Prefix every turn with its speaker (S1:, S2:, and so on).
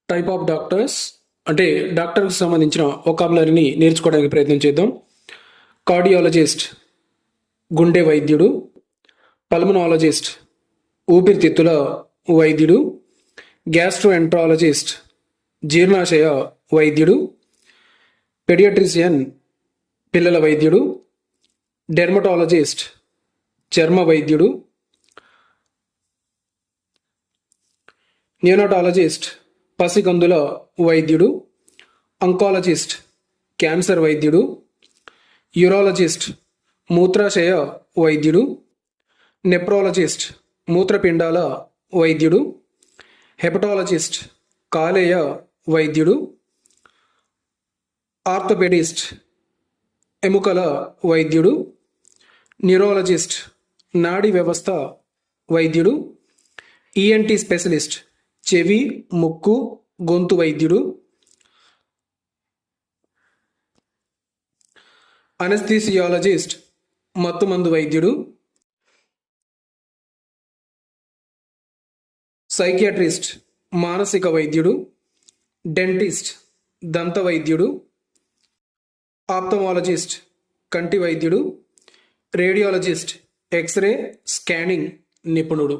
S1: Type of doctors అంటే డాక్టర్కి సంబంధించిన వొకాబులరీని నేర్చుకోవడానికి ప్రయత్నం చేద్దాం. కార్డియాలజిస్ట్ గుండె వైద్యుడు, పల్మనాలజిస్ట్ ఊపిరితిత్తుల వైద్యుడు, గ్యాస్ట్రోఎంట్రాలజిస్ట్ జీర్ణాశయ వైద్యుడు, పెడియాట్రిషియన్ పిల్లల వైద్యుడు, డెర్మటాలజిస్ట్ చర్మ వైద్యుడు, న్యూనటాలజిస్ట్ పసికందుల వైద్యుడు, అంకాలజిస్ట్ క్యాన్సర్ వైద్యుడు, యూరాలజిస్ట్ మూత్రాశయ వైద్యుడు, నెప్రాలజిస్ట్ మూత్రపిండాల వైద్యుడు, హెపటాలజిస్ట్ కాలేయ వైద్యుడు, ఆర్థోపెడిస్ట్ ఎముకల వైద్యుడు, న్యూరాలజిస్ట్ నాడీ వ్యవస్థ వైద్యుడు, ఈఎన్టీ స్పెషలిస్ట్ చెవి ముక్కు గొంతు వైద్యుడు, అనస్థీసియాలజిస్ట్ మత్తుమందు వైద్యుడు, సైకియాట్రిస్ట్ మానసిక వైద్యుడు, డెంటిస్ట్ దంత వైద్యుడు, ఆప్థమాలజిస్ట్ కంటి వైద్యుడు, రేడియాలజిస్ట్ ఎక్స్రే స్కానింగ్ నిపుణుడు.